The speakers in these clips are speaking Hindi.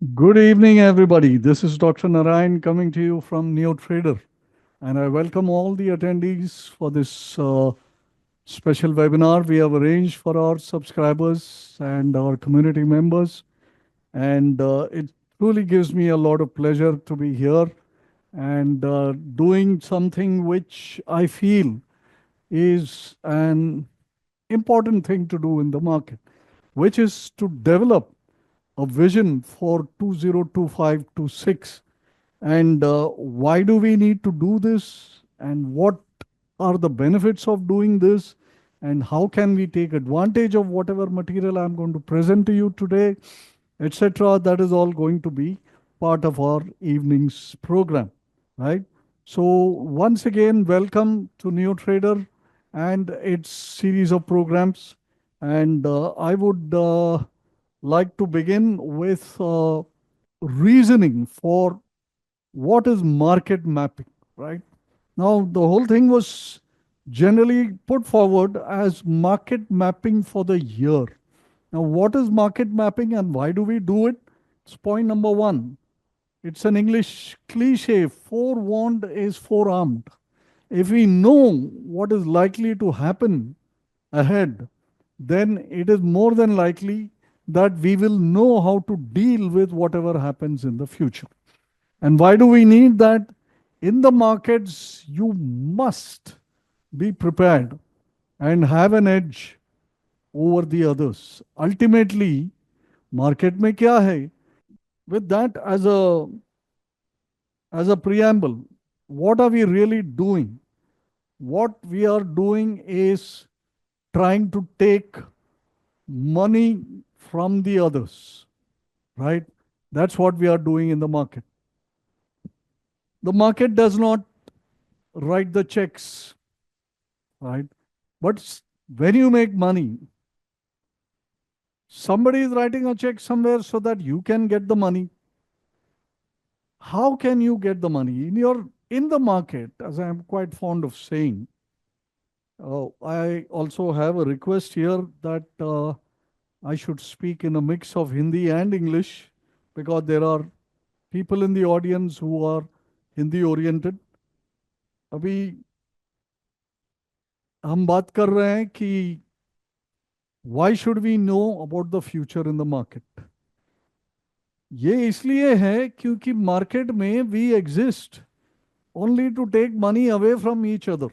Good evening, everybody. This is Dr. Narayan coming to you from NeoTrader, and I welcome all the attendees for this special webinar we have arranged for our subscribers and our community members. And it truly gives me a lot of pleasure to be here and doing something which I feel is an important thing to do in the market, which is to develop a vision for 2025-26. And why do we need to do this? And what are the benefits of doing this? And how can we take advantage of whatever material I'm going to present to you today, etc.? That is all going to be part of our evening's program, right? So once again, welcome to NeoTrader and its series of programs. And I would like to begin with reasoning for what is market mapping, right? Now, the whole thing was generally put forward as market mapping for the year. Now, what is market mapping and why do we do it? It's point number one. It's an English cliche, forewarned is forearmed. If we know what is likely to happen ahead, then it is more than likely that we will know how to deal with whatever happens in the future. And why do we need that? In the markets, you must be prepared and have an edge over the others. Ultimately, market में क्या है? With that as a preamble, what are we really doing? What we are doing is trying to take money from the others, right? That's what we are doing in the market. The market does not write the checks, right? But when you make money, somebody is writing a check somewhere so that you can get the money. How can you get the money? In the market, as I am quite fond of saying, I also have a request here that I should speak in a mix of Hindi and English because there are people in the audience who are Hindi oriented. अभी हम बात कर रहे हैं कि why should we know about the future in the market? ये इसलिए है क्योंकि मार्केट में we exist only to take money away from each other.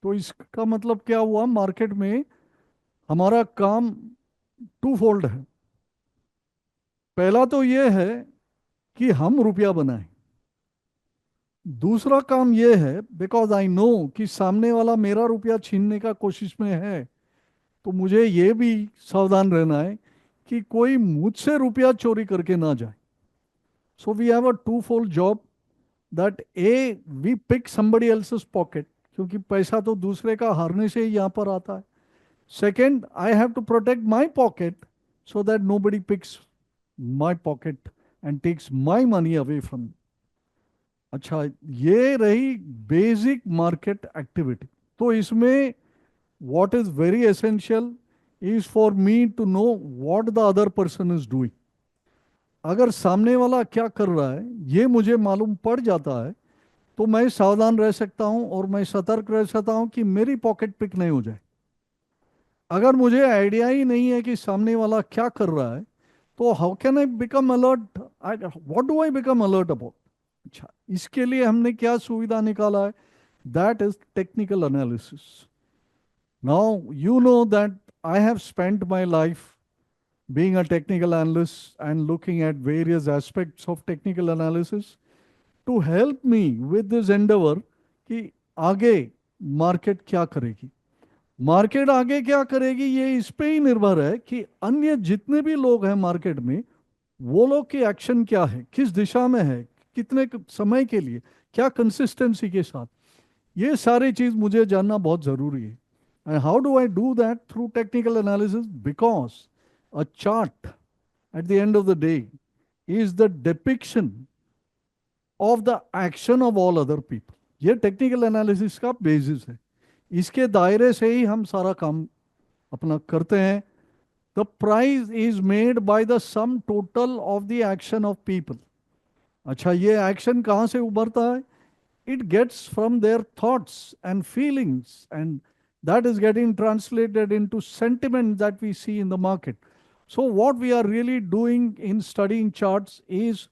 तो इसका मतलब क्या हुआ? मार्केट में हमारा काम टू फोल्ड है. पहला तो ये है कि हम रुपया बनाएं. दूसरा काम ये है बिकॉज आई नो कि सामने वाला मेरा रुपया छीनने का कोशिश में है, तो मुझे ये भी सावधान रहना है कि कोई मुझसे रुपया चोरी करके ना जाए. So we have a twofold job that a we pick somebody else's pocket, क्योंकि पैसा तो दूसरे का हारने से ही यहाँ पर आता है. Second, I have to protect my pocket so that nobody picks my pocket and takes my money away from. अच्छा, ये रही बेसिक मार्केट एक्टिविटी. तो इसमें what is very essential is for me to know what the other person is doing. अगर सामने वाला क्या कर रहा है ये मुझे मालूम पड़ जाता है तो मैं सावधान रह सकता हूं और मैं सतर्क रह सकता हूं कि मेरी पॉकेट पिक नहीं हो जाए. अगर मुझे आइडिया ही नहीं है कि सामने वाला क्या कर रहा है तो how can I become alert? What do I become alert about? अच्छा, इसके लिए हमने क्या सुविधा निकाला है? That is technical analysis. Now, you know that I have spent my life being a technical analyst and looking at various aspects of technical analysis to help me with this endeavor कि आगे मार्केट क्या करेगी. मार्केट आगे क्या करेगी ये इस पे ही निर्भर है कि अन्य जितने भी लोग हैं मार्केट में वो लोग की एक्शन क्या है, किस दिशा में है, कितने समय के लिए, क्या कंसिस्टेंसी के साथ. ये सारी चीज मुझे जानना बहुत जरूरी है. And how do I do that? Through technical analysis, because a chart at the end of the day is the depiction of the action of all other people. ये टेक्निकल एनालिसिस का बेसिस है. इसके दायरे से ही हम सारा काम अपना करते हैं. The price is made by the sum total of the action of people. अच्छा, ये एक्शन कहाँ से उभरता है? It gets from their thoughts and feelings, and that is getting translated into sentiment that we see in the market. So what we are really doing in studying charts is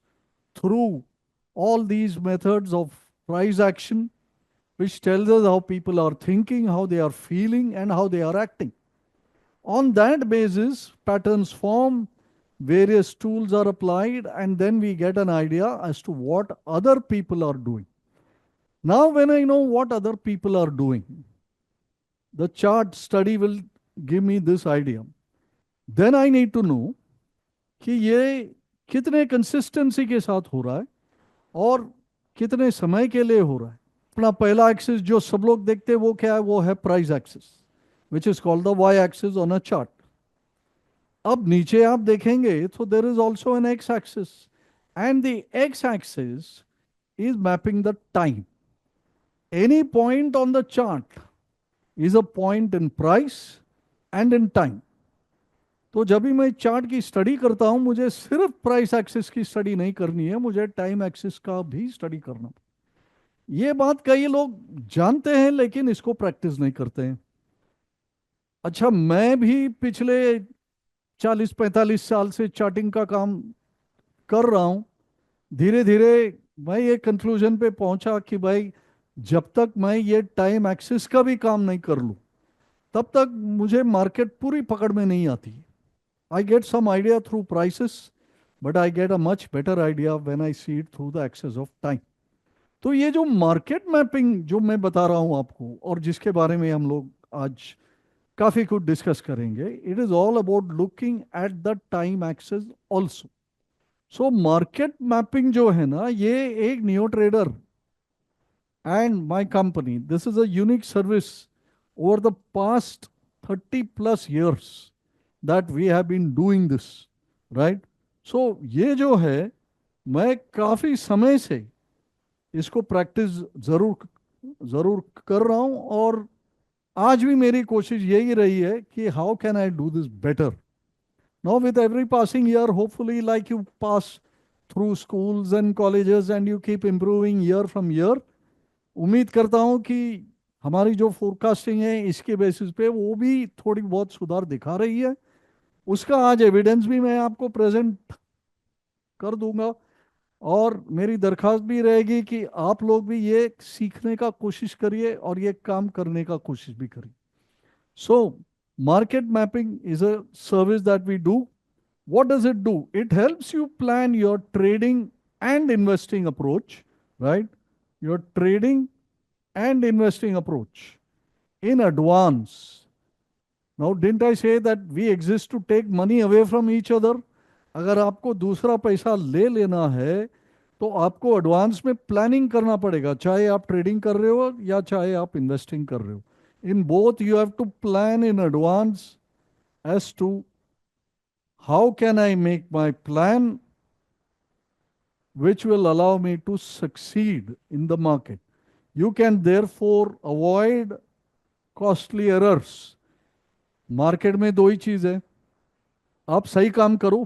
through all these methods of price action, which tells us how people are thinking, how they are feeling, and how they are acting. On that basis, patterns form, various tools are applied, and then we get an idea as to what other people are doing. Now, when I know what other people are doing, the chart study will give me this idea. Then I need to know कि ये कितने कंसिस्टेंसी के साथ हो रहा है और कितने समय के लिए हो रहा है. अपना पहला एक्सिस जो सब लोग देखते हैं वो क्या है? वो है price axis, which is called the y axis on a chart. अब नीचे आप देखेंगे तो there is also an x axis, and the x axis is mapping the time. Any point on the chart is a point in price and in time. तो जब भी मैं चार्ट की स्टडी करता हूं, मुझे सिर्फ प्राइस एक्सिस की स्टडी नहीं करनी है, मुझे टाइम एक्सिस का भी स्टडी करना. ये बात कई लोग जानते हैं लेकिन इसको प्रैक्टिस नहीं करते हैं. अच्छा, मैं भी पिछले 40-45 साल से चार्टिंग का काम कर रहा हूं. धीरे धीरे मैं ये कंक्लूजन पे पहुंचा कि भाई, जब तक मैं ये टाइम एक्सिस का भी काम नहीं कर लूं, तब तक मुझे मार्केट पूरी पकड़ में नहीं आती. I get some idea through prices, but I get a much better idea when I see it through the axis of time. तो ये जो मार्केट मैपिंग जो मैं बता रहा हूं आपको, और जिसके बारे में हम लोग आज काफी कुछ डिस्कस करेंगे, it is all about looking at the time axis also. So market mapping जो है ना, ये एक new trader and my company, this is a unique service over the past 30 plus years that we have been doing this, right? So ये जो है, मैं काफ़ी समय से इसको प्रैक्टिस ज़रूर ज़रूर कर रहा हूँ, और आज भी मेरी कोशिश यही रही है कि how can I do this better. Now with every passing year, hopefully like you pass through schools and colleges and you keep improving year from year, उम्मीद करता हूं कि हमारी जो फोरकास्टिंग है इसके बेसिस पे वो भी थोड़ी बहुत सुधार दिखा रही है. उसका आज एविडेंस भी मैं आपको प्रेजेंट कर दूंगा, और मेरी दरखास्त भी रहेगी कि आप लोग भी ये सीखने का कोशिश करिए और ये काम करने का कोशिश भी करिए. So market mapping is a service that we do. What does it do? It helps you plan your trading and investing approach, right? Your trading and investing approach in advance. Now, didn't I say that we exist to take money away from each other? अगर आपको दूसरा पैसा ले लेना है तो आपको एडवांस में प्लानिंग करना पड़ेगा, चाहे आप ट्रेडिंग कर रहे हो या चाहे आप इन्वेस्टिंग कर रहे हो. In both you have to plan in advance as to how can I make my plan which will allow me to succeed in the market. You can therefore avoid costly errors. Market में दो ही चीज है, आप सही काम करो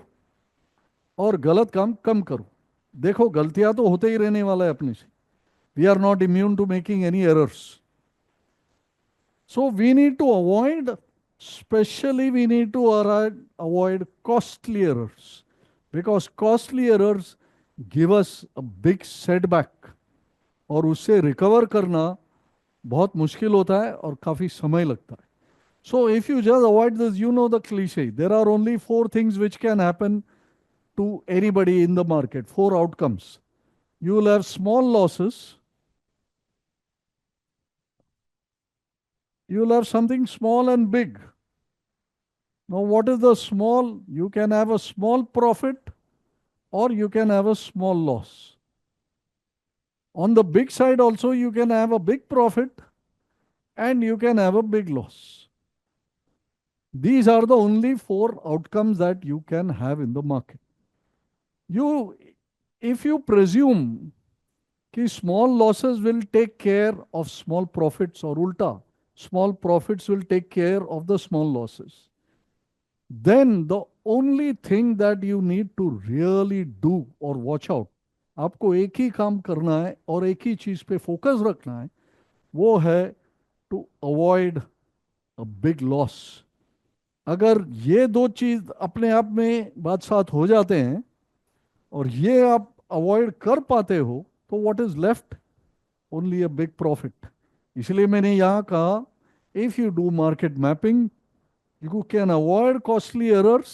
और गलत काम कम करो. देखो, गलतियां तो होते ही रहने वाला है अपने से. We are not immune to making any errors. So we need to avoid, especially we need to avoid costly errors, because costly errors give us a big setback, और उससे रिकवर करना बहुत मुश्किल होता है और काफ़ी समय लगता है. So if you just avoid this, you know the cliche, there are only 4 things which can happen to anybody in the market, 4 outcomes. You will have small losses, you will have something small and big. Now, what is the small? You can have a small profit or you can have a small loss. On the big side also, you can have a big profit and you can have a big loss. These are the only 4 outcomes that you can have in the market. You, if you presume कि small losses will take care of small profits, or ulta, small profits will take care of the small losses, then the only thing that you need to really do or watch out, आपको एक ही काम करना है और एक ही चीज पे फोकस रखना है, वो है to avoid a big loss. अगर ये दो चीज अपने आप में बात साथ हो जाते हैं और ये आप अवॉइड कर पाते हो, तो what is left? Only a big profit. इसलिए मैंने यहाँ कहा, if you do market mapping, you can avoid costly errors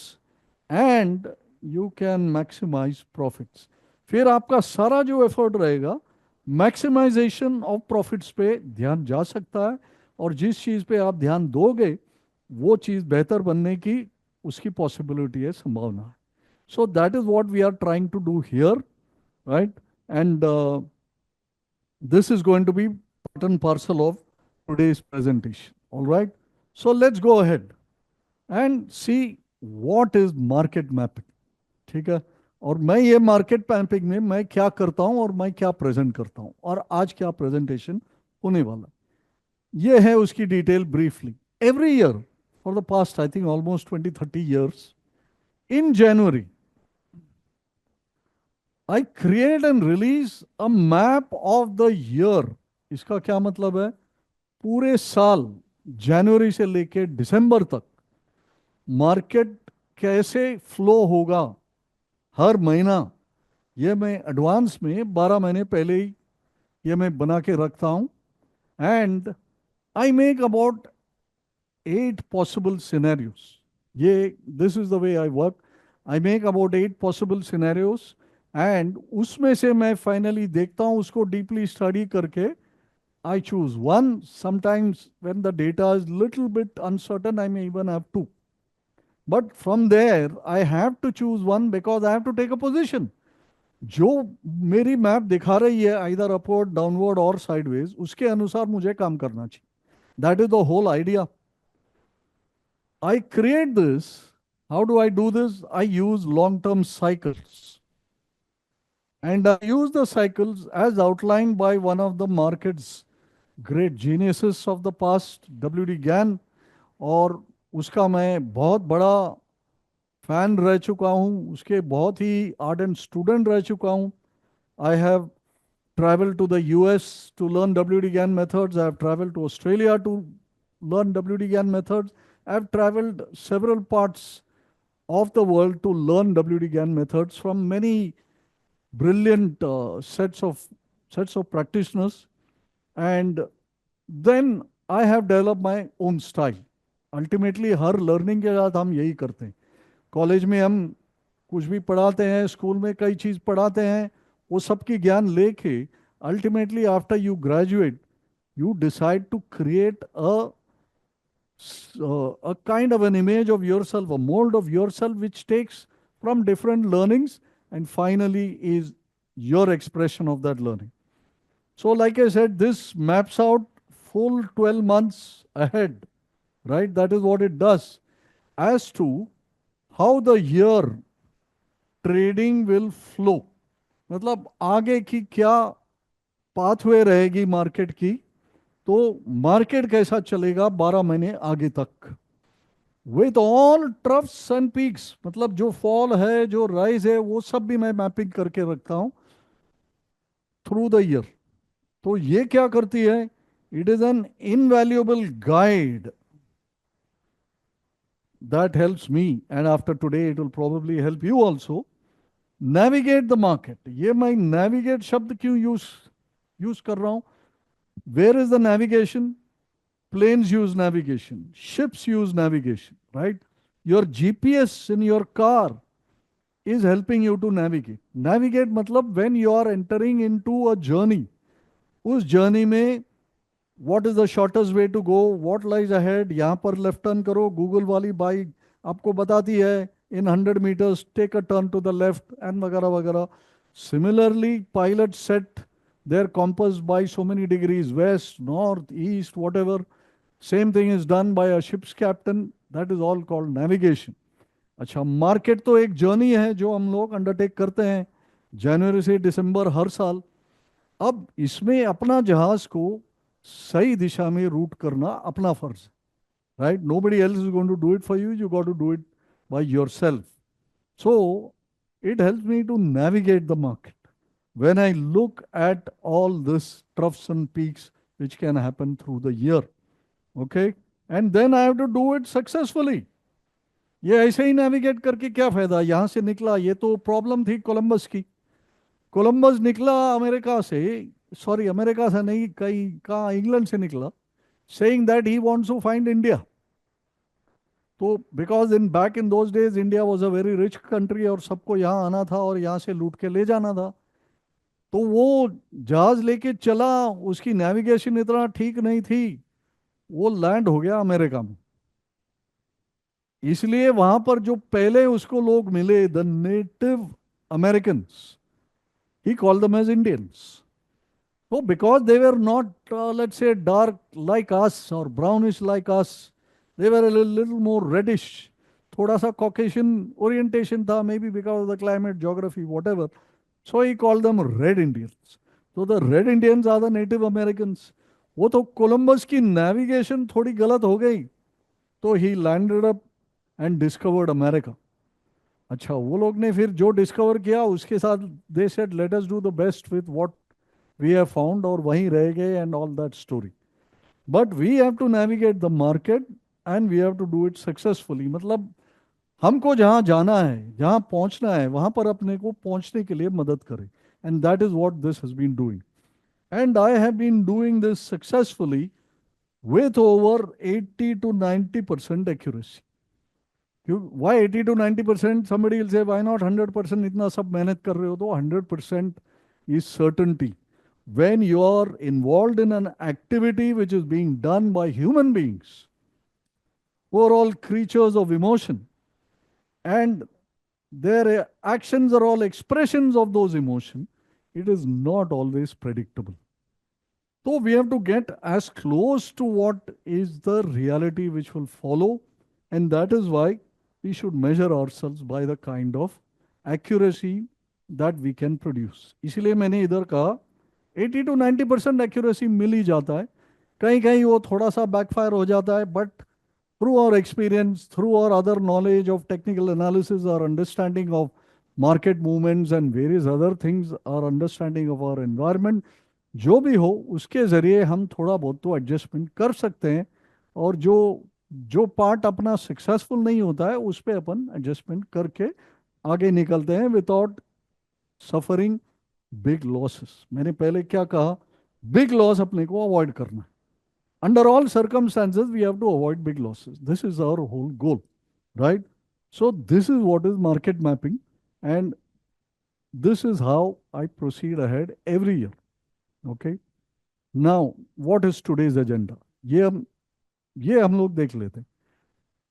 and you can maximize profits। फिर आपका सारा जो एफर्ट रहेगा मैक्सिमाइजेशन ऑफ प्रॉफिट्स पे ध्यान जा सकता है, और जिस चीज़ पे आप ध्यान दोगे वो चीज़ बेहतर बनने की उसकी पॉसिबिलिटी है, संभावना है। So that is what we are trying to do here, right? And this is going to be part and parcel of today's presentation. All right. So let's go ahead and see what is market mapping। ठीक है। और मैं ये मार्केट मैपिंग में मैं क्या करता हूं और मैं क्या प्रेजेंट करता हूं और आज क्या प्रेजेंटेशन होने वाला, ये है उसकी detail briefly. Every year for the past I think almost 20-30 years, in January I create and release a map of the year. इसका क्या मतलब है? पूरे साल जनवरी से लेके दिसंबर तक मार्केट कैसे फ्लो होगा हर महीना, ये मैं एडवांस में 12 महीने पहले ही ये मैं बना के रखता हूँ। And I make about 8 possible scenarios। ये this is the way I work. I make about 8 possible scenarios, and उसमें से मैं फाइनली देखता हूँ उसको डीपली स्टडी करके। I choose one. Sometimes when the data is little bit uncertain, I may even have two. But from there, I have to choose one because I have to take a position। जो मेरी मैप दिखा रही है आइदर अपवर्ड, डाउनवर्ड और साइडवेज, उसके अनुसार मुझे काम करना चाहिए। That is the whole idea. I create this. How do I do this? I use long term cycles, and I use the cycles as outlined by one of the market's great geniuses of the past, WD Gann। और उसका मैं बहुत बड़ा फैन रह चुका हूँ, उसके बहुत ही आर्डेंट स्टूडेंट रह चुका हूँ। I have traveled to the US to learn WD Gann methods. I have traveled to Australia to learn WD Gann methods. I have traveled several parts of the world to learn WD Gann methods from many brilliant sets of practitioners, and then I have developed my own style। Ultimately her learning के साथ हम यही करते हैं। कॉलेज में हम कुछ भी पढ़ाते हैं, स्कूल में कई चीज़ पढ़ाते हैं, वो सबकी ज्ञान लेके ultimately after you graduate you decide to create a kind of an image of yourself, a mold of yourself, which takes from different learnings and finally is your expression of that learning। So, like I said, this maps out full 12 months ahead, right? That is what it does as to how the year trading will flow। मतलब आगे की क्या पाथवे रहेगी मार्केट की, तो मार्केट कैसा चलेगा 12 महीने आगे तक, with all troughs and peaks. मतलब जो फॉल है, जो राइज है, वो सब भी मैं मैपिंग करके रखता हूं थ्रू द ईयर। तो ये क्या करती है? It is an invaluable guide that helps me, and after today it will probably help you also navigate the market. ये मैं नेविगेट शब्द क्यों यूज कर रहा हूं? Where is the navigation? Planes use navigation, ships use navigation, right? Your GPS in your car is helping you to navigate। Navigate मतलब when you are entering into a journey, उस journey में what is the shortest way to go, what lies ahead, यहाँ पर लेफ्ट टर्न करो, गूगल वाली बाइक आपको बताती है in 100 meters take a turn to the left and वगैरह वगैरह। Similarly, pilots set their compass by so many degrees, west, north, east, whatever। Same thing is done by a ships captain. That is all called navigation. अच्छा, मार्केट तो एक जर्नी है जो हम लोग अंडरटेक करते हैं जनवरी से दिसंबर हर साल। अब इसमें अपना जहाज को सही दिशा में रूट करना अपना फर्ज है, right? Nobody else is going to do it for you, you got to do it by yourself. So it helps me to navigate the market. When I look at all this troughs and peaks which can happen through the year, okay, and then I have to do it successfully. ये ऐसे ही नेविगेट करके क्या फायदा, यहाँ से निकला, ये तो प्रॉब्लम थी कोलंबस की। कोलंबस निकला अमेरिका से, सॉरी अमेरिका से नहीं, कहीं कहाँ, इंग्लैंड से निकला, saying that he wants to find India. तो because in back in those days India was a very rich country और सबको यहाँ आना था और यहाँ से लूट के ले जाना था। तो वो जहाज लेके चला, उसकी नेविगेशन इतना ठीक नहीं थी, वो लैंड हो गया अमेरिका में। इसलिए वहां पर जो पहले उसको लोग मिले, the native American, he called them as Indians. So because they were not, let's say, dark like us or brownish like us, they were a little more reddish. थोड़ा सा Caucasian orientation था, maybe because of the climate, geography, whatever. So he called them Red Indians. So the Red Indians are the Native Americans. वो तो कोलंबस की नेविगेशन थोड़ी गलत हो गई, तो ही landed up and discovered America. अच्छा, वो लोग ने फिर जो डिस्कवर किया उसके साथ they said let us do the best with what we have found, और वहीं रह गए and all that story. But we have to navigate the market and we have to do it successfully. मतलब हमको जहाँ जाना है, जहाँ पहुँचना है, वहाँ पर अपने को पहुँचने के लिए मदद करें। And that is what this has been doing, and I have been doing this successfully with over 80 to 90% accuracy. Why 80 to 90%? Somebody will say, why not 100%? इतना सब मेहनत कर रहे हो तो 100% is certainty. When you are involved in an activity which is being done by human beings, who are all creatures of emotion, and their actions are all expressions of those emotions, it is not always predictable. So we have to get as close to what is the reality which will follow, and that is why we should measure ourselves by the kind of accuracy that we can produce. इसलिए मैंने इधर कहा 80 to 90% accuracy मिल ही जाता है, कहीं कहीं वो थोड़ा सा बैकफायर हो जाता है, but through our experience, through our other knowledge of technical analysis, our understanding of market movements and various other things, our understanding of our environment, जो भी हो उसके ज़रिए हम थोड़ा बहुत तो एडजस्टमेंट कर सकते हैं। और जो जो पार्ट अपना सक्सेसफुल नहीं होता है उस पर अपन एडजस्टमेंट करके आगे निकलते हैं विदाउट सफरिंग बिग लॉसेस। मैंने पहले क्या कहा, बिग लॉस अपने को अवॉइड करना है। Under all circumstances we have to avoid big losses, this is our whole goal, right? So this is what is market mapping, and this is how I proceed ahead every year. Okay, now what is today's agenda, ये हम लोग देख लेते हैं।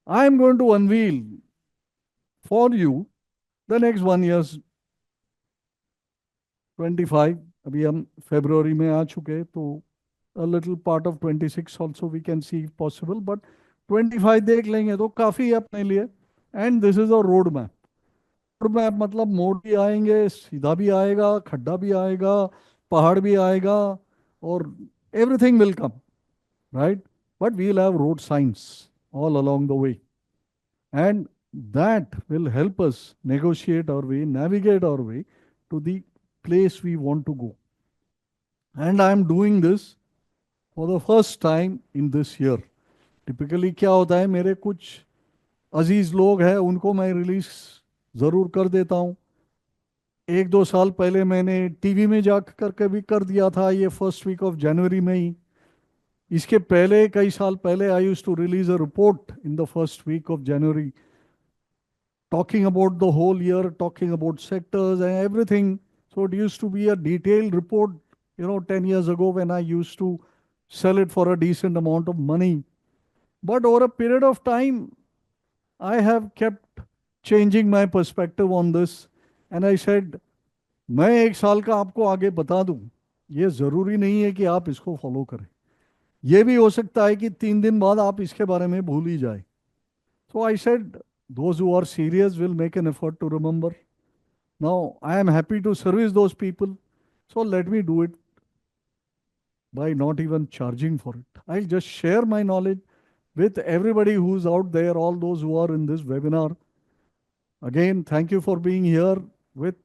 I am going to unveil for you the next 1 years 25, अभी हम फेब्रुवरी में आ चुके हैं, तो a little part of 26 also we can see if possible, but 25 देख लेंगे तो काफ़ी है अपने लिए। And this is a road map. Road map मतलब मोड़ भी आएंगे, सीधा भी आएगा, खड्डा भी आएगा, पहाड़ भी आएगा, और everything will come, right? But we'll have road signs all along the way. And that will help us negotiate our way, navigate our way to the place we want to go. And I'm doing this for the first time in this year. Typically क्या होता है, मेरे कुछ अजीज लोग हैं उनको मैं रिलीज ज़रूर कर देता हूँ। 1-2 साल पहले मैंने टीवी में जा करके भी कर दिया था, ये फर्स्ट वीक ऑफ जनवरी में ही। इसके पहले कई साल पहले I used to release a report in the first week of January talking about the whole year, talking about sectors and everything. So it used to be a detailed report, 10 years ago when I used to sell it for a decent amount of money. But over a period of time, I have kept changing my perspective on this. And I said, मैं 1 साल का आपको आगे बता दूं, ये ज़रूरी नहीं है कि आप इसको फॉलो करें। ये भी हो सकता है कि 3 दिन बाद आप इसके बारे में भूल ही जाए। So I said, those who are serious will make an effort to remember. Now I am happy to service those people. So let me do it by not even charging for it. I'll just share my knowledge with everybody who's out there, all those who are in this webinar. Again, thank you for being here with,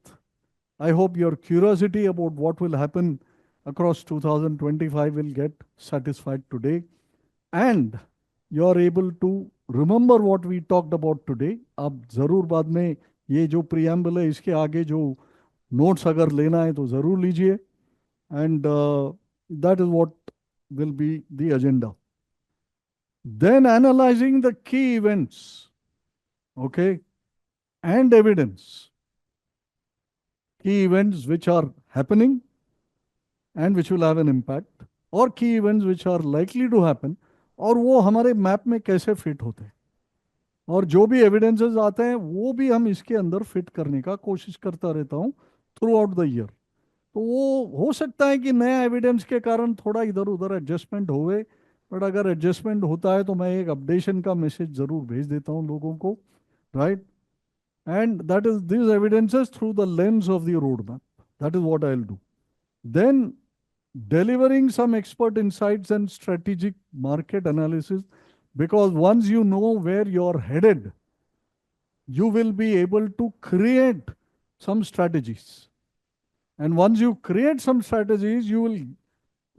I hope your curiosity about what will happen across 2025 will get satisfied today. And you're able to remember what we talked about today. आप ज़रूर बाद में ये जो preamble है इसके आगे जो notes अगर लेना है तो ज़रूर लीजिए. And that is what will be the agenda. Then analyzing the key events, okay, and evidence. Key events which are happening and which will have an impact, और key events which are likely to happen, और वो हमारे मैप में कैसे फिट होते हैं, और जो भी एविडेंसेस आते हैं वो भी हम इसके अंदर फिट करने का कोशिश करता रहता हूँ थ्रू आउट द ईयर. तो वो हो सकता है कि नया एविडेंस के कारण थोड़ा इधर उधर एडजस्टमेंट होवे, बट अगर एडजस्टमेंट होता है तो मैं एक अपडेशन का मैसेज जरूर भेज देता हूँ लोगों को, right. And that is this evidences through the lens of the road map. That is what I will do. Then delivering some expert insights and strategic market analysis, because once you know where you're headed, you will be able to create some strategies. And once you create some strategies, you will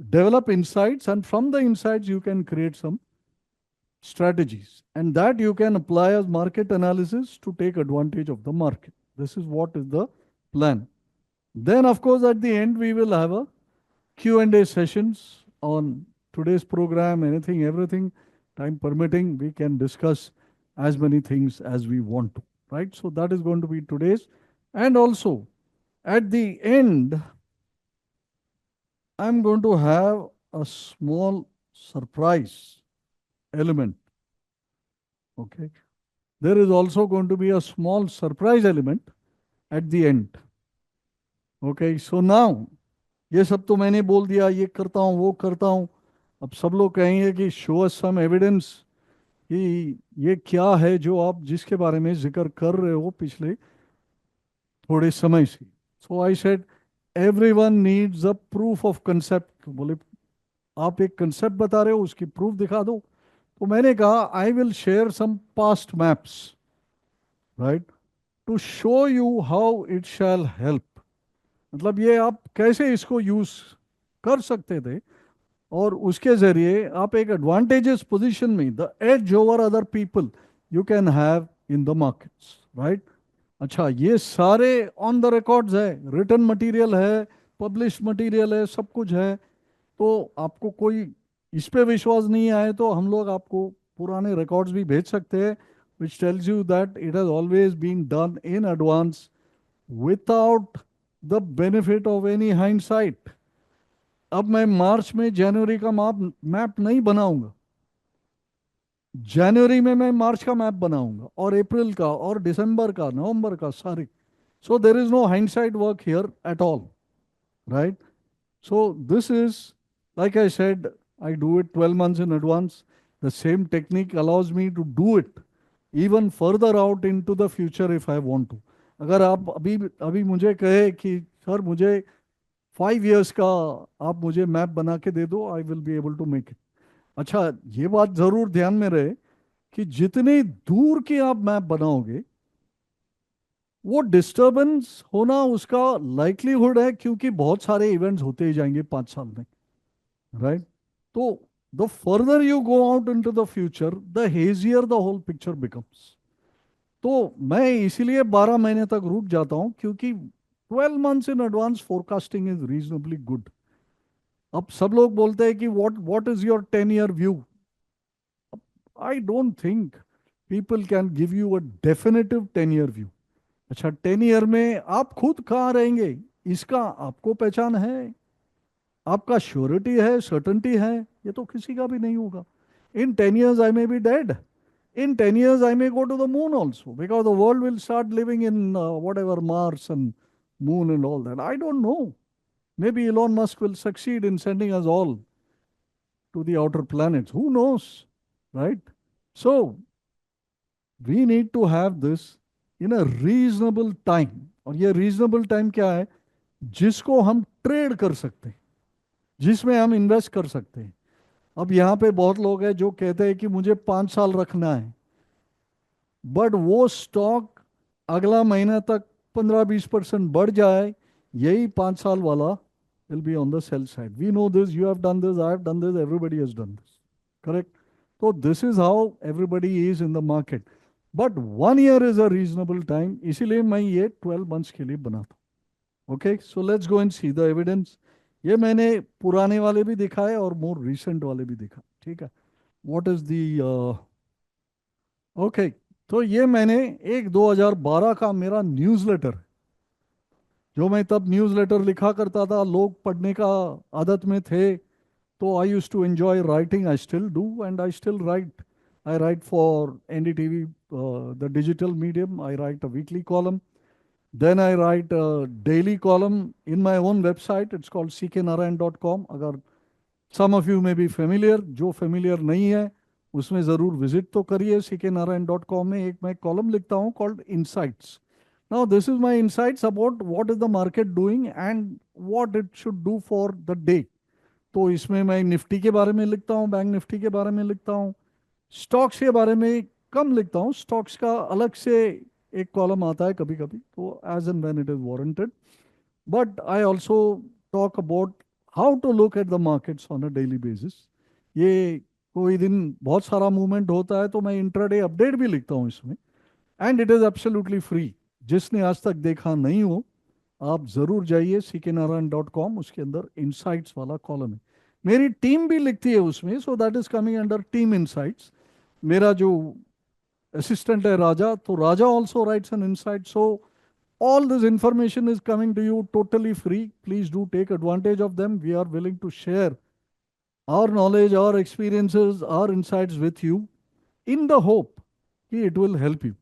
develop insights, and from the insights, you can create some strategies. And that you can apply as market analysis to take advantage of the market. This is what is the plan. Then, of course, at the end, we will have a Q&A sessions on today's program, anything, everything, time permitting, we can discuss as many things as we want to, right? So that is going to be today's. And also, at the end, I'm going to have a small surprise element. Okay. There is also going to be a small surprise element at the end. Okay. So now, ये सब तो मैंने बोल दिया, ये करता हूँ वो करता हूँ. अब सब लोग कहेंगे कि शो अस सम एविडेंस कि ये क्या है जो आप जिसके बारे में जिक्र कर रहे हो पिछले थोड़े समय से. So I said everyone needs a proof of concept. बोले आप एक कंसेप्ट बता रहे हो, उसकी प्रूफ दिखा दो. तो मैंने कहा I will share some past maps, right, to show you how it shall help. मतलब ये आप कैसे इसको यूज कर सकते थे, और उसके जरिए आप एक एडवांटेजेस पोजीशन में, the edge over other people you can have in the markets, right. अच्छा, ये सारे ऑन द रिकॉर्ड्स है, रिटन मटेरियल है, पब्लिश मटेरियल है, सब कुछ है. तो आपको कोई इस पे विश्वास नहीं आए तो हम लोग आपको पुराने रिकॉर्ड्स भी भेज सकते हैं, which tells you that it has always been done in advance without the benefit of any hindsight. अब मैं मार्च में जनवरी का मैप नहीं बनाऊंगा. जनवरी में मैं मार्च का मैप बनाऊंगा, और अप्रैल का, और दिसंबर का, नवंबर का, सारे. So there is no hindsight work here at all, right. So this is, like I said, I do it 12 months in advance. The same technique allows me to do it even further out into the future if I want to. अगर आप अभी अभी मुझे कहे कि सर मुझे 5 years का आप मुझे मैप बना के दे दो, I will be able to make it. अच्छा, ये बात जरूर ध्यान में रहे कि जितनी दूर की आप मैप बनाओगे वो डिस्टरबेंस होना उसका लाइक्लीहुड है, क्योंकि बहुत सारे इवेंट्स होते ही जाएंगे 5 साल में, राइट. तो the further you go out into the future, the hazier the whole picture becomes. तो मैं इसीलिए 12 महीने तक रुक जाता हूं, क्योंकि 12 months in advance forecasting is reasonably good. अब सब लोग बोलते हैं कि what what is your 10 year view. I don't think people can give you a definitive 10 year view. अच्छा, 10 year में आप खुद कहाँ रहेंगे इसका आपको पहचान है, आपका श्योरिटी है, सर्टनिटी है, ये तो किसी का भी नहीं होगा. इन 10 years I may be dead. In 10 years, I may go to the moon also, because the world will start living in whatever Mars and moon and all that. I don't know. Maybe Elon Musk will succeed in sending us all to the outer planets. Who knows? Right? So, we need to have this in a reasonable time. और ये reasonable time क्या है? जिसको हम ट्रेड कर सकते हैं, जिसमें हम इन्वेस्ट कर सकते हैं. अब यहाँ पे बहुत लोग हैं जो कहते हैं कि मुझे 5 साल रखना है, बट वो स्टॉक अगला महीना तक 15-20% बढ़ जाए, यही 5 साल वाला will be on the sell side. We know this, you have done this, I have done this, everybody has done this. Correct? So this is how everybody is in the market. But 1 year is a reasonable time. इसीलिए मैं ये 12 months के लिए बनाता हूँ. Okay, so let's go and see the evidence. ये मैंने पुराने वाले भी दिखाए और more recent वाले भी दिखा. ठीक है. What is the okay, तो ये मैंने एक 2012 का मेरा न्यूज़लेटर, जो मैं तब न्यूज़लेटर लिखा करता था, लोग पढ़ने का आदत में थे, तो I used to enjoy writing. I still do and I still write. I write for NDTV, the digital medium. I write a weekly column. Then I write a daily column in my own website. It's called cknarayan.com. अगर some of you may be familiar, जो familiar नहीं है उसमें ज़रूर visit तो करिए. cknarayan.com में एक मैं column लिखता हूँ called Insights. Now this is my insights about what is the market doing and what it should do for the day. तो इसमें मैं निफ्टी के बारे में लिखता हूँ, बैंक निफ्टी के बारे में लिखता हूँ, स्टॉक्स के बारे में कम लिखता हूँ. स्टॉक्स का अलग से एक कॉलम आता है कभी कभी, तो as and when it is warranted. But I also talk about how to look at the markets on a daily basis. ये कोई दिन बहुत सारा मूवमेंट होता है तो मैं इंट्राडे अपडेट भी लिखता हूँ इसमें. And it is absolutely free. जिसने आज तक देखा नहीं हो, आप ज़रूर जाइए cknarayan.com. उसके अंदर इंसाइट्स वाला कॉलम है. मेरी टीम भी लिखती है उसमें, so that is coming under team insights. मेरा जो असिस्टेंट है राजा, तो Raja also writes an insight. So all this information is coming to you totally free. Please do take advantage of them. We are willing to share our knowledge, our experiences, our insights with you in the hope कि it will help you.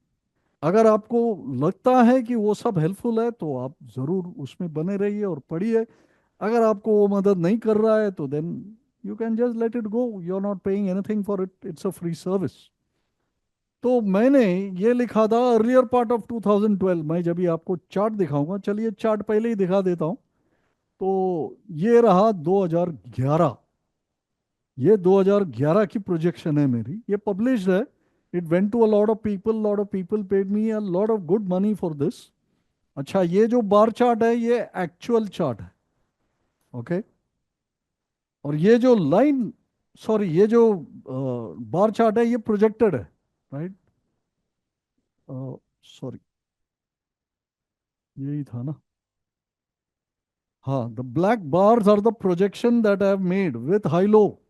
अगर आपको लगता है कि वो सब हेल्पफुल है तो आप ज़रूर उसमें बने रहिए और पढ़िए. अगर आपको वो मदद नहीं कर रहा है तो then you can just let it go. You are not paying anything for it. It's a free service. तो मैंने ये लिखा था अर्लियर पार्ट ऑफ 2012. मैं जब भी आपको चार्ट दिखाऊंगा, चलिए चार्ट पहले ही दिखा देता हूँ. तो ये रहा 2011. ये 2011 की प्रोजेक्शन है मेरी, ये पब्लिश्ड है. It went to a lot of people paid me a lot of good money for this. अच्छा, ये जो बार चार्ट है ये एक्चुअल चार्ट है. ओके. और ये जो लाइन, सॉरी, ये जो बार चार्ट है ये प्रोजेक्टेड है. राइट. सॉरी, यही था ना. हाँ, the black bars are the projection that I have made with high low,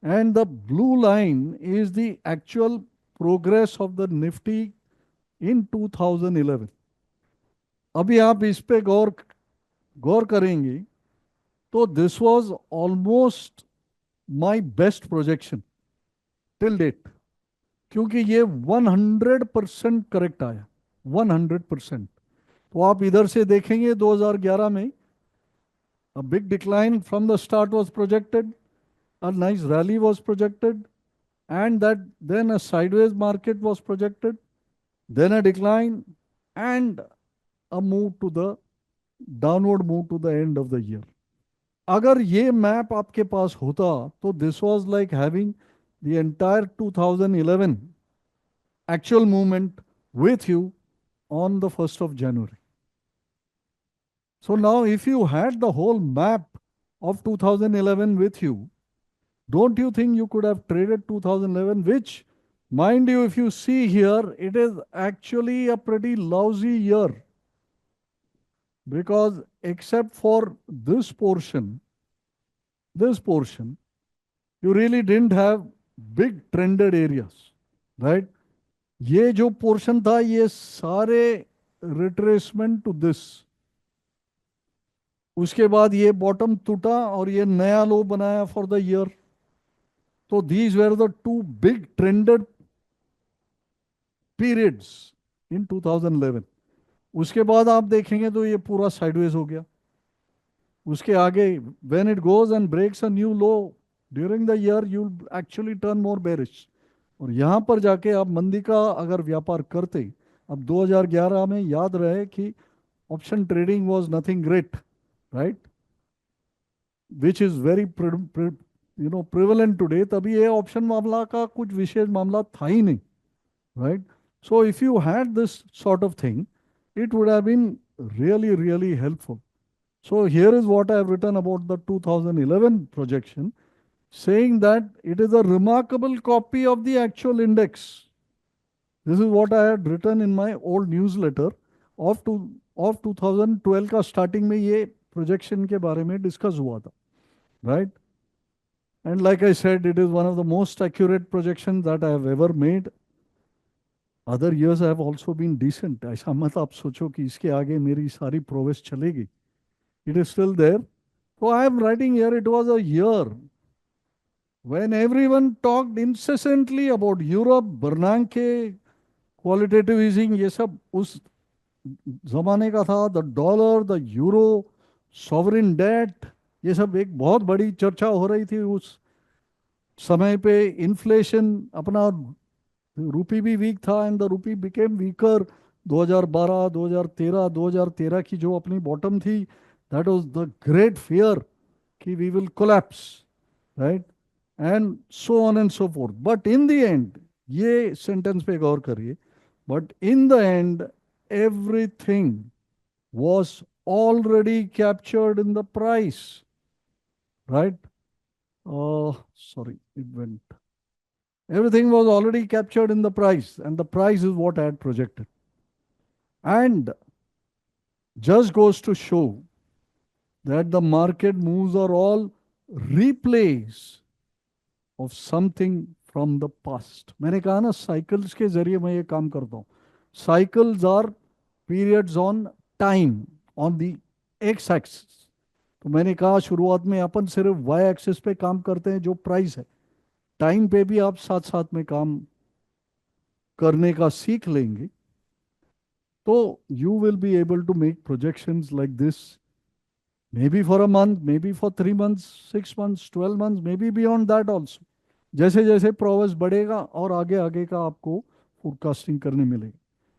and the blue line is the actual progress of the Nifty in 2011. अभी आप इस पे गौर गौर करेंगे तो this was almost my best projection till date, क्योंकि ये 100% करेक्ट आया. 100%. तो आप इधर से देखेंगे 2011 में a big decline from the start was projected, a nice rally was projected, and that then a sideways market was projected, then a decline, and a move to the downward move to the end of the year. अगर ये मैप आपके पास होता तो this was like having the entire 2011 actual movement with you on the 1st of January. So now, if you had the whole map of 2011 with you, don't you think you could have traded 2011, which, mind you, if you see here, it is actually a pretty lousy year, because except for this portion, you really didn't have big trended areas, right? ये जो पोर्शन था ये सारे रिट्रेसमेंट टू दिस. उसके बाद ये बॉटम टूटा और ये नया लो बनाया फॉर द ईयर. तो these were the two big trended periods इन 2011. उसके बाद आप देखेंगे तो ये पूरा साइडवेज हो गया. उसके आगे when it goes and breaks a new low during the year, you actually turn more bearish. और यहाँ पर जाके आप मंदी का अगर व्यापार करते, अब 2011 में याद रहे कि option trading was nothing great, right, which is very prevalent today. तभी ये ऑप्शन मामला का कुछ विशेष मामला था ही नहीं, right. So if you had this sort of thing, it would have been really, really helpful. So here is what I have written about the 2011 projection, saying that it is a remarkable copy of the actual index. This is what I had written in my old newsletter of two of 2012 का स्टार्टिंग में ये प्रोजेक्शन के बारे में डिस्कस हुआ था, right? And like I said, it is one of the most accurate projections that I have ever made. Other years have also been decent. ऐसा मत आप सोचो कि इसके आगे मेरी सारी प्रोग्रेस चलेगी. It is still there. So I am writing here, it was a year when everyone talked incessantly about Europe, Bernanke, qualitative easing, ये सब उस जमाने का था. The dollar, the euro, sovereign debt, ये सब एक बहुत बड़ी चर्चा हो रही थी उस समय पे. इन्फ्लेशन, अपना रूपी भी वीक था and the rupee became weaker. 2012, 2013, 2013 की जो अपनी बॉटम थी, that was the great fear कि we will collapse, right? And so on and so forth. But in the end, ये सेंटेंस पे गौर करिए, but in the end everything was already captured in the price, right? Sorry, it went. Everything was already captured in the price, and the price is what I had projected. And just goes to show that the market moves are all replays of something from the past. मैंने कहा ना, साइकिल्स के जरिए मैं ये काम करता हूँ. Cycles are periods on time on the x axis. तो मैंने कहा शुरुआत में अपन सिर्फ वाई एक्सिस पे काम करते हैं, जो प्राइस है. टाइम पे भी आप साथ साथ में काम करने का सीख लेंगे तो you will be able to make projections like this, maybe for a month, maybe for 3 months, 6 months, 12 months, maybe beyond that also. जैसे जैसे प्रोग्रेस बढ़ेगा और आगे आगे का आपको फोरकास्टिंग करने मिलेगी.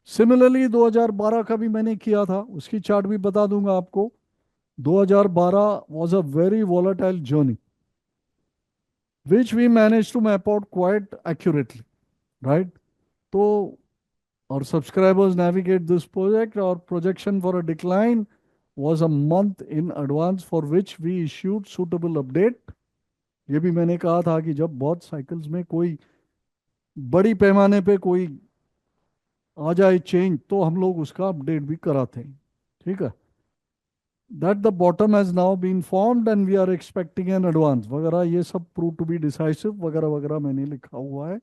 सिमिलरली 2012 का भी मैंने किया था, उसकी चार्ट भी बता दूंगा आपको. 2012 was a very volatile journey, which we managed to map out quite accurately, right? So our subscribers navigate this project. Our projection for a decline was a month in advance, for which we issued suitable update. ये भी मैंने कहा था कि जब बहुत साइकिल्स में कोई बड़ी पैमाने पे कोई आ जाए चेंज, तो हम लोग उसका अपडेट भी कराते हैं, ठीक है. that the bottom has now been formed and we are expecting an advance वगैरह, ये सब प्रूव टू बी डिसाइसिव वगैरह वगैरह मैंने लिखा हुआ है.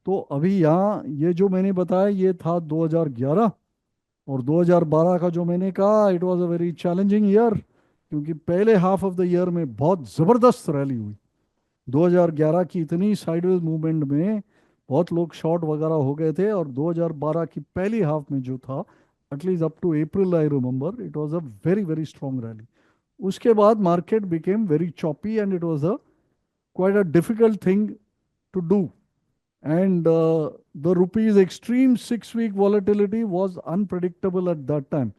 तो अभी यहाँ ये जो मैंने बताया ये था 2011. और 2012 का जो मैंने कहा, it was a very challenging year, क्योंकि पहले हाफ ऑफ द ईयर में बहुत ज़बरदस्त रैली हुई. 2011 की इतनी साइडवेज मूवमेंट में बहुत लोग शॉर्ट वगैरह हो गए थे. और 2012 की पहली हाफ में जो था, at least up to April I remember, it was a very very strong rally. उसके बाद market became very choppy and it was a quite a difficult thing to do. And the rupee's extreme 6 week volatility was unpredictable at that time.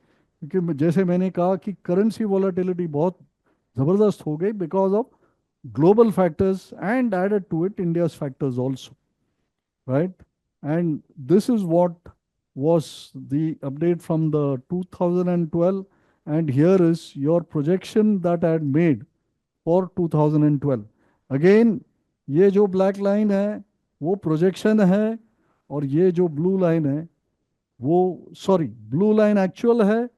क्योंकि जैसे मैंने कहा कि करेंसी वॉलेटिलिटी बहुत ज़बरदस्त हो गई because of global factors and added to it India's factors also, right? And this is what was the update from the 2012. And here is your projection that I had made for 2012. Again, ये जो ब्लैक लाइन है वो प्रोजेक्शन है, और ये जो ब्लू लाइन है वो, सॉरी, ब्लू लाइन एक्चुअल है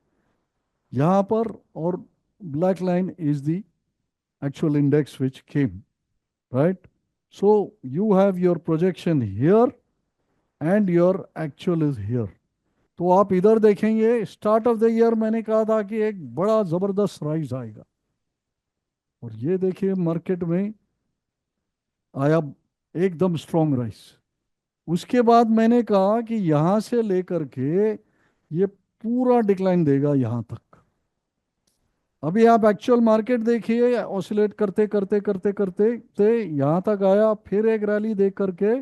यहाँ पर, और black line is the actual index which came, right? So you have your projection here and your actual is here. तो आप इधर देखेंगे, स्टार्ट ऑफ द ईयर मैंने कहा था कि एक बड़ा जबरदस्त राइज आएगा, और ये देखिए मार्केट में आया एकदम स्ट्रॉन्ग राइज. उसके बाद मैंने कहा कि यहां से लेकर के ये पूरा डिक्लाइन देगा यहां तक. अभी आप एक्चुअल मार्केट देखिए, ऑसिलेट करते करते करते करते से यहाँ तक आया, फिर एक रैली देख करके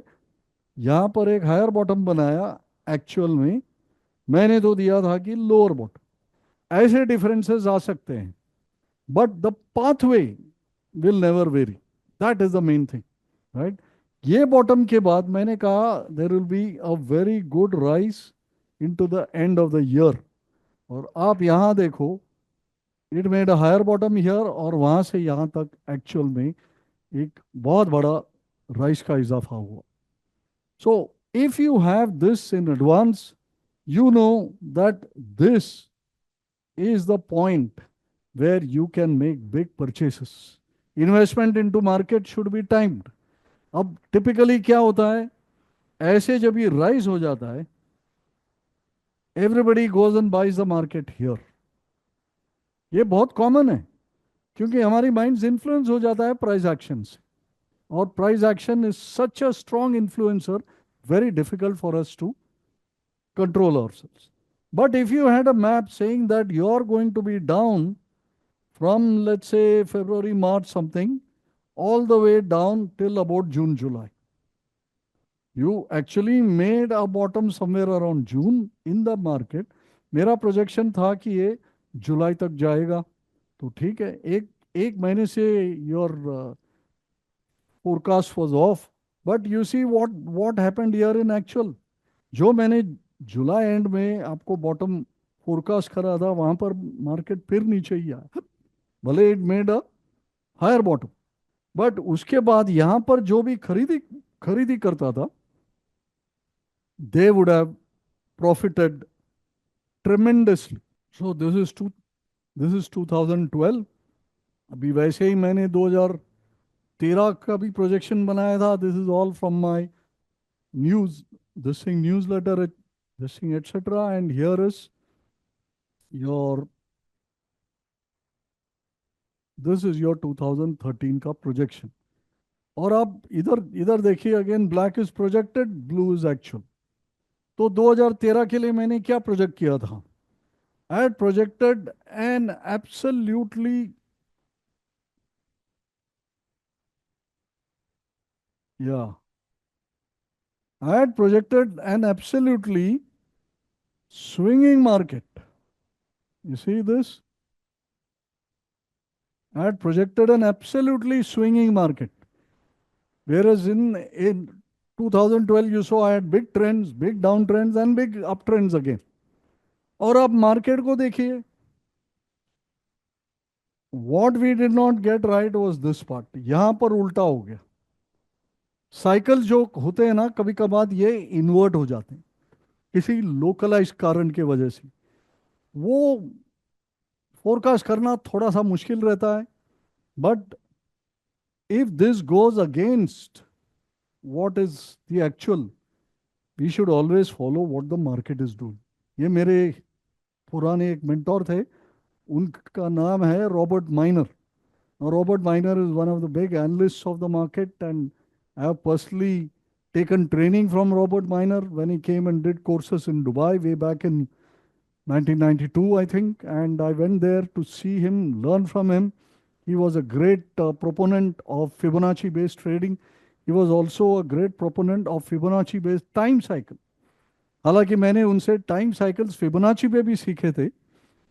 यहाँ पर एक हायर बॉटम बनाया. एक्चुअल में मैंने तो दिया था कि लोअर बॉटम. ऐसे डिफरेंसेस आ सकते हैं, but the pathway will never vary. That is the main thing, right? ये बॉटम के बाद मैंने कहा there will be a very good rise into the end of the year. और आप यहाँ देखो, it made a higher bottom here, और वहाँ से यहाँ तक एक्चुअल में एक बहुत बड़ा राइज का इजाफा हुआ। सो if you have this in advance, you know that this is the point where you can make big purchases. Investment into market should be timed. अब टिपिकली क्या होता है, ऐसे जब ये राइज हो जाता है, everybody goes and buys the market here. ये बहुत कॉमन है, क्योंकि हमारी माइंड्स इन्फ्लुएंस हो जाता है प्राइस एक्शन से, और price action is such a strong influencer, very difficult for us to control ourselves. But if you had a map saying that you're going to be down from, let's say, February, March, something, all the way down till about June, July, you actually made a bottom somewhere around June in the market. मेरा प्रोजेक्शन था कि ये जुलाई तक जाएगा, तो ठीक है, एक एक महीने से your forecast was of. But you see what happened here in actual. जो मैंने जुलाई एंड में आपको बॉटम फोरकास्ट करा था, वहां पर मार्केट फिर नीचे ही आया, भले it made a higher bottom. But उसके बाद यहां पर जो भी खरीदी खरीदी करता था, they would have profited tremendously. So this is 2012। अभी वैसे ही मैंने 2013 का भी प्रोजेक्शन बनाया था। This is all from my news, this thing newsletter, this thing etcetera, and here is your, this is your 2013 का प्रोजेक्शन। और आप इधर इधर देखिए, again black is projected, blue is actual. तो 2013 के लिए मैंने क्या प्रोजेक्ट किया था? I had projected an absolutely, या I had projected an absolutely swinging market. You see this? I had projected an absolutely swinging market. Whereas in 2012, you saw I had big trends, big downtrends, and big uptrends again. और आप मार्केट को देखिए, what we did not get right was this part. यहां पर उल्टा हो गया। साइकिल जो होते हैं ना, कभी कभार ये इन्वर्ट हो जाते हैं किसी लोकलाइज कारण के वजह से। वो फोरकास्ट करना थोड़ा सा मुश्किल रहता है। But if this goes against what is the actual, we should always follow what the market is doing. ये मेरे पुराने एक मेंटोर थे, उनका नाम है Robert minor. Now, Robert Miner is one of the big analysts of the market, and I have personally taken training from Robert Miner when he came and did courses in Dubai way back in 1992, I think. And I went there to see him, learn from him. He was a great proponent of Fibonacci based trading. He was also a great proponent of Fibonacci based time cycle. हालांकि मैंने उनसे टाइम साइकिल्स फिबोनाची पे भी सीखे थे,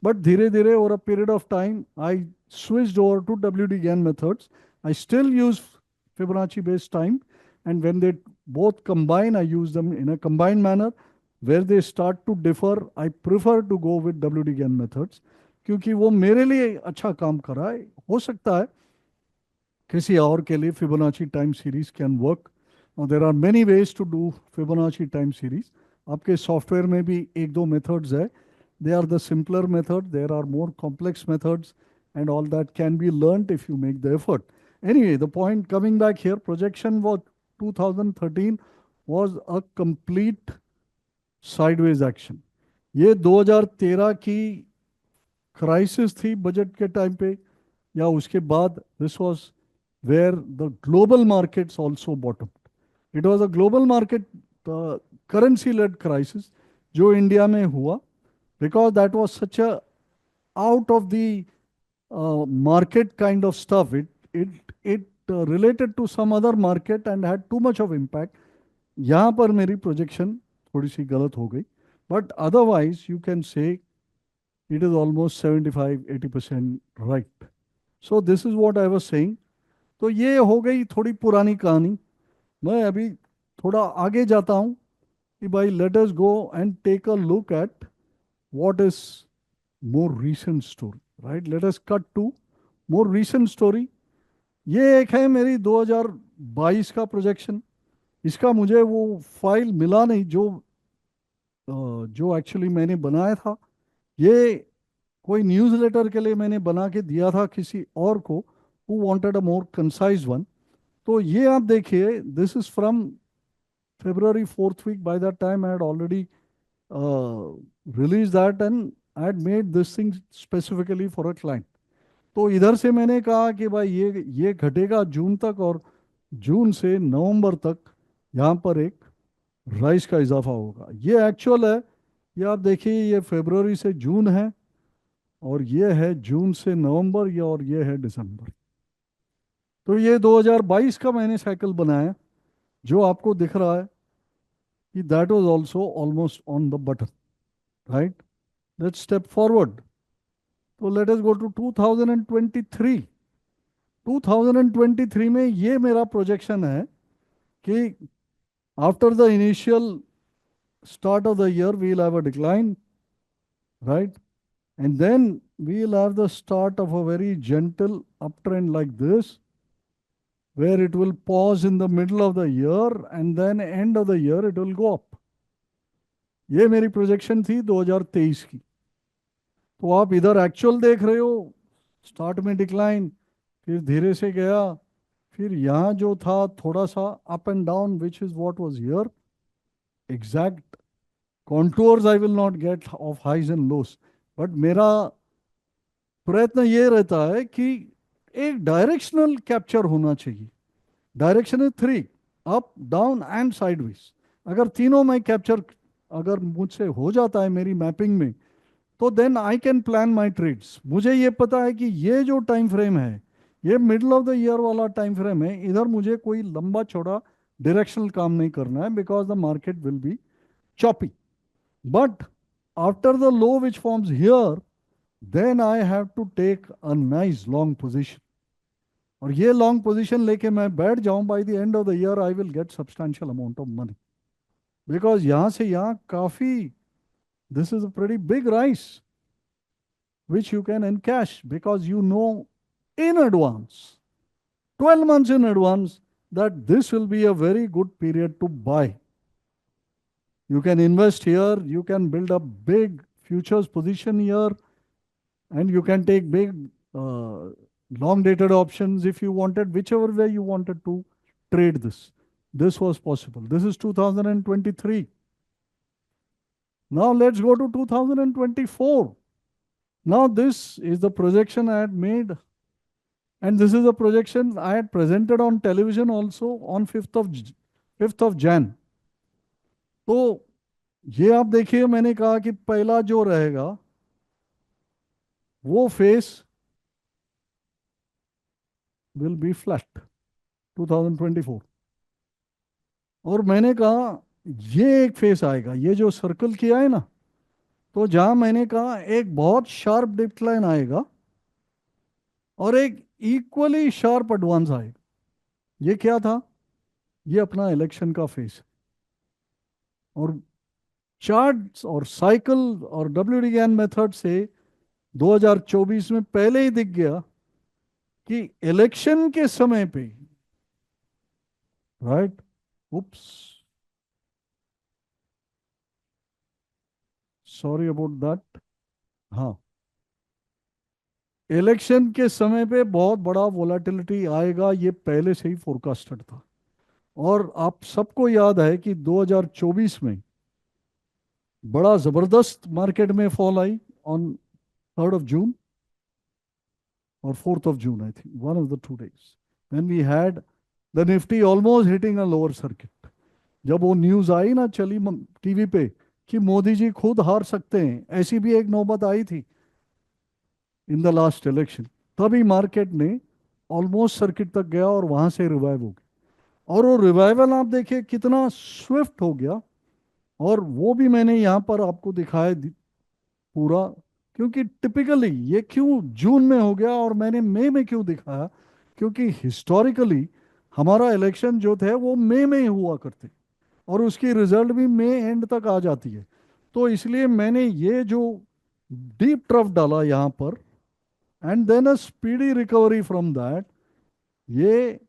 बट धीरे धीरे over a period of time I switched over to WD Gann methods. I still use Fibonacci based time, and when they both combine, I use them in a combined manner. Where they start to differ, I prefer to go with WD Gann methods, क्योंकि वो मेरे लिए अच्छा काम कर रहा है। हो सकता है किसी और के लिए Fibonacci time series can work, और there are many ways to do Fibonacci time series. आपके सॉफ्टवेयर में भी एक दो मेथड्स है। They are the simpler method, there are more complex methods, and all that can be learnt if you make the effort. Anyway, the point coming back here, projection was 2013 was a complete sideways action. ये 2013 की क्राइसिस थी बजट के टाइम पे, या उसके बाद, this was where the global markets also bottom. It was a global market currency led crisis जो इंडिया में हुआ, because that was such a out of the market kind of stuff. It related to some other market and had too much of impact. यहाँ पर मेरी प्रोजेक्शन थोड़ी सी गलत हो गई, but otherwise you can say it is almost 75-80% right. So this is what I was saying. तो ये हो गई थोड़ी पुरानी कहानी। मैं अभी थोड़ा आगे जाता हूँ कि भाई let us go and take a look at what is more recent story, right? Let us cut to more recent story. ये एक है मेरी 2022 का प्रोजेक्शन। इसका मुझे वो फाइल मिला नहीं जो एक्चुअली मैंने बनाया था। ये कोई न्यूज़लेटर के लिए मैंने बना के दिया था किसी और को, who wanted a more concise one. तो ये आप देखिए, this is from February 4th week. By that time, I had already released that and I had made this thing specifically for a client. तो इधर से मैंने कहा कि भाई ये घटेगा जून तक, और जून से नवंबर तक यहाँ पर एक राइस का इजाफा होगा। ये एक्चुअल है। ये आप देखिए, ये फरवरी से जून है, और ये है जून से नवंबर, ये और ये है दिसंबर। तो ये 2022 का मैंने साइकिल बनाया, जो आपको दिख रहा है कि that was also almost on the button, right? Let's step forward. तो लेट अस गो टू 2023। 2023 में ये मेरा प्रोजेक्शन है कि after the initial start of the year we'll have a decline, right? And then we'll have the start of a very gentle uptrend like this, where it will pause in the middle of the year and then end of the year it will go up. ये मेरी प्रोजेक्शन थी 2023 की। तो आप इधर एक्चुअल देख रहे हो, स्टार्ट में डिक्लाइन, फिर धीरे से गया, फिर यहाँ जो था थोड़ा सा up and down, which is what was here. Exact contours I will not get of highs and lows, but मेरा प्रयत्न ये रहता है कि एक डायरेक्शनल कैप्चर होना चाहिए। Direction is three: up, down and sideways. अगर तीनों में कैप्चर अगर मुझसे हो जाता है मेरी मैपिंग में, तो then I can plan my trades. मुझे ये पता है कि ये जो टाइम फ्रेम है, ये मिडल ऑफ द ईयर वाला टाइम फ्रेम है, इधर मुझे कोई लंबा चौड़ा डायरेक्शनल काम नहीं करना है, because the market will be choppy. But after the low which forms here, then I have to take a nice long position. और ये लॉन्ग पोजिशन लेके मैं बैठ जाऊं, by the end of the year I will get substantial amount of money, because यहां से यहाँ काफी, this is a pretty big rise which you can encash, because you know in advance, 12 months in advance, that this will be a very good period to buy. You can invest here, you can build a big futures position here, and you can take big long dated options if you wanted, whichever way you wanted to trade this. This was possible. This is 2023. Now let's go to 2024. Now, this is the projection I had made. And this is a projection I had presented on television also on 5th of Jan. तो ये आप देखिए, मैंने कहा कि पहला जो रहेगा वो फेस विल बी फ्लैट 2024। और मैंने कहा ये एक फेस आएगा, ये जो सर्कल किया है ना, तो जहां मैंने कहा एक बहुत शार्प डिक्लाइन आएगा और एक इक्वली शार्प एडवांस आएगा। ये क्या था? ये अपना इलेक्शन का फेस है। और चार्ट्स और साइकिल और WD मेथड से 2024 में पहले ही दिख गया कि इलेक्शन के समय पे, right, oops, sorry about that. हाँ, इलेक्शन के समय पे बहुत बड़ा वोलेटिलिटी आएगा, ये पहले से ही फोरकास्टेड था। और आप सबको याद है कि 2024 में बड़ा जबरदस्त मार्केट में fall I on 3rd of June or 4th of June, I think, one of the 2 days, when we had the Nifty almost hitting a lower circuit. जब वो न्यूज आई ना, चली टीवी पे, कि मोदी जी खुद हार सकते हैं, ऐसी भी एक नौबत आई थी इन द लास्ट इलेक्शन, तभी मार्केट ने ऑलमोस्ट सर्किट तक गया और वहां से रिवाइव हो गया। और वो रिवाइवल आप देखिए कितना स्विफ्ट हो गया। और वो भी मैंने यहाँ पर आपको दिखाया पूरा, क्योंकि टिपिकली ये क्यों जून में हो गया और मैंने मई में क्यों दिखाया, क्योंकि हिस्टोरिकली हमारा इलेक्शन जो थे वो मई में ही हुआ करते, और उसकी रिजल्ट भी मई एंड तक आ जाती है। तो इसलिए मैंने ये जो डीप ट्रफ डाला यहाँ पर, and then a speedy recovery from that, ये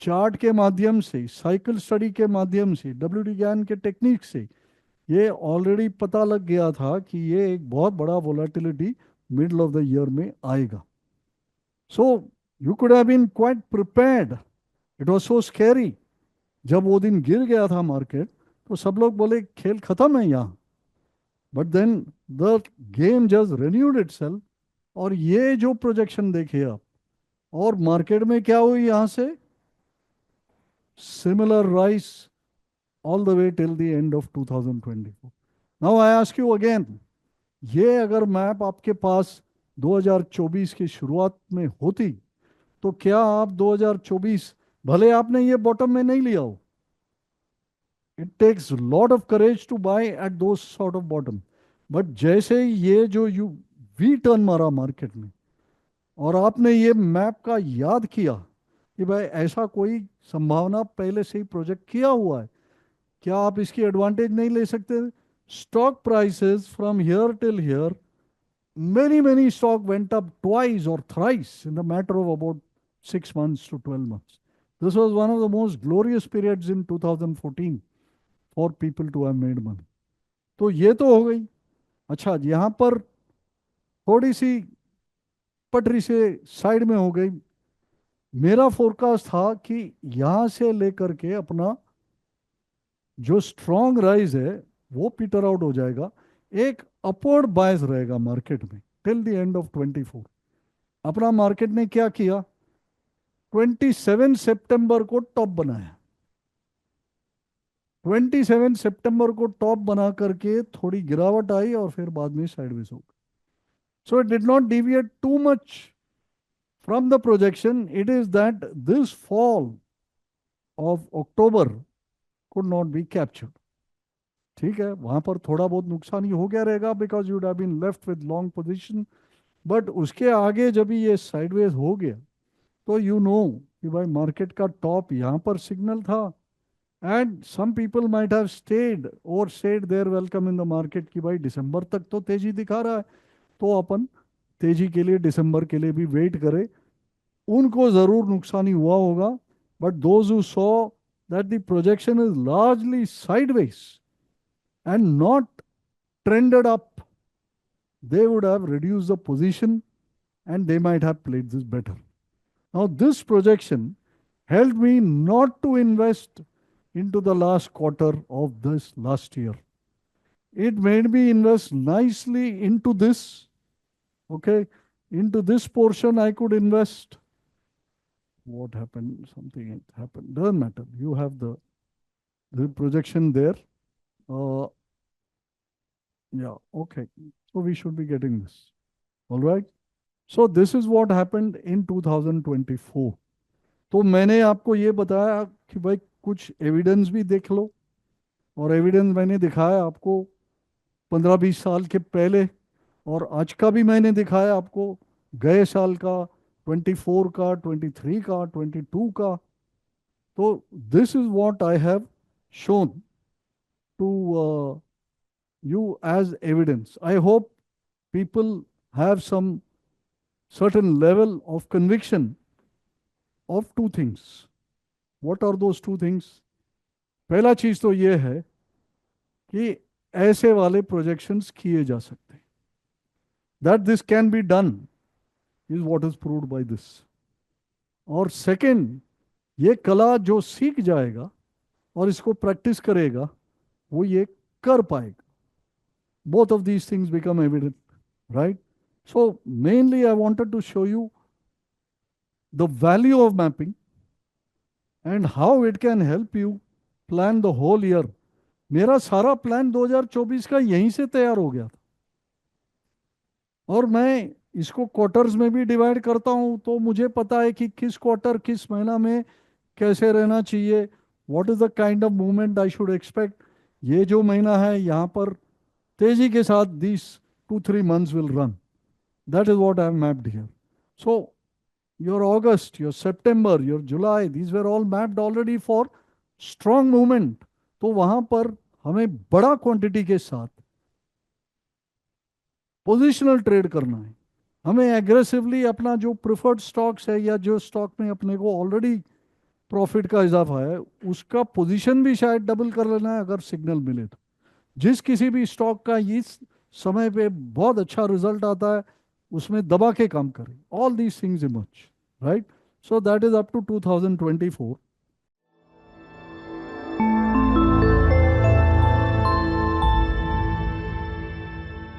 चार्ट के माध्यम से, साइकिल स्टडी के माध्यम से, डब्ल्यूडी ज्ञान के टेक्निक से ये ऑलरेडी पता लग गया था कि ये एक बहुत बड़ा volatility middle of the year में आएगा। So you could have been quite prepared. It was so scary. जब वो दिन गिर गया था मार्केट, तो सब लोग बोले खेल खत्म है यहाँ। But then the game just renewed itself, और ये जो प्रोजेक्शन देखे आप, और मार्केट में क्या हुई यहाँ से, similar rice all the way till the end of 2024. Now I ask you again, ये अगर मैप आपके पास 2024 की शुरुआत में होती, तो क्या आप 2024, भले आपने ये बॉटम में नहीं लिया हो, it takes lot of courage to buy at those sort of bottom, but जैसे ये जो यू वी टर्न मारा मार्केट में, और आपने ये मैप का याद किया कि भाई ऐसा कोई संभावना पहले से ही प्रोजेक्ट किया हुआ है, क्या आप इसकी एडवांटेज नहीं ले सकते? Stock prices from here till here, many stock went up twice or thrice in the matter of about 6 months to 12 months. This was one of the most glorious periods in 2014 for people to have made money. तो ये तो हो गई। अच्छा, यहाँ पर थोड़ी सी पटरी से साइड में हो गई। मेरा फोरकास्ट था कि यहाँ से लेकर के अपना जो स्ट्रॉन्ग राइज है वो पीटर आउट हो जाएगा, एक अपवर्ड बायस रहेगा मार्केट में टिल द एंड ऑफ 24। अपना मार्केट ने क्या किया, 27 सितंबर को टॉप बनाया। 27 सितंबर को टॉप बना करके थोड़ी गिरावट आई और फिर बाद में साइडवेज हो गई। So it did not deviate too much from the projection. It is that this fall of October could not be captured. ठीक है, वहां पर थोड़ा बहुत नुकसान ही हो गया रहेगा, because you'd have been left with long position. But उसके आगे जब ये साइडवेज हो गया, तो यू नो कि भाई मार्केट का टॉप यहाँ पर सिग्नल था, and some people might have stayed और said they're welcome in the market कि भाई दिसंबर तक तो तेजी दिखा रहा है, तो अपन तेजी के लिए दिसंबर के लिए भी वेट करें। उनको जरूर नुकसानी हुआ होगा, but those who saw that the projection is largely sideways and not trended up, they would have reduced the position and they might have played this better. Now, this projection helped me not to invest into the last quarter of this last year. It made me invest nicely into this, okay? Into this portion, I could invest. What happened? Something happened. Doesn't matter. You have the projection there. Uh, Yeah, okay. So we should be getting this. All right. So this is what happened in 2024. तो मैंने आपको ये बताया कि भाई कुछ एविडेंस भी देख लो, और एविडेंस मैंने दिखाया आपको 15-20 साल के पहले, और आज का भी मैंने दिखाया आपको, गए साल का, 24 का, 23 का, 22 का। तो this is what I have shown to you as evidence. I hope people have some certain level of conviction of two things. What are those two things? पहला चीज तो ये है कि ऐसे वाले प्रोजेक्शंस किए जा सकते हैं। That this can be done is what is proved by this. और सेकंड, ये कला जो सीख जाएगा और इसको प्रैक्टिस करेगा, वो ये कर पाएगा। Both of these things become evident, right? So mainly I wanted to show you the value of mapping and how it can help you plan the whole year. मेरा सारा प्लान 2024 का यहीं से तैयार हो गया था, और मैं इसको क्वार्टर्स में भी डिवाइड करता हूं, तो मुझे पता है कि किस क्वार्टर किस महीना में कैसे रहना चाहिए, what is the kind of movement I should expect. ये जो महीना है यहाँ पर तेजी के साथ these 2-3 months will run. That is what I have mapped here. So your August, your September, your July, these were all mapped already for strong movement. तो वहां पर हमें बड़ा क्वांटिटी के साथ पोजिशनल ट्रेड करना है। हमें एग्रेसिवली अपना जो प्रिफर्ड स्टॉक्स है या जो स्टॉक में अपने को ऑलरेडी प्रॉफिट का इजाफा है, उसका पोजीशन भी शायद डबल कर लेना है अगर सिग्नल मिले तो। जिस किसी भी स्टॉक का इस समय पे बहुत अच्छा रिजल्ट आता है, उसमें दबा के काम करें। All these things emerge, right? So that is up to 2024।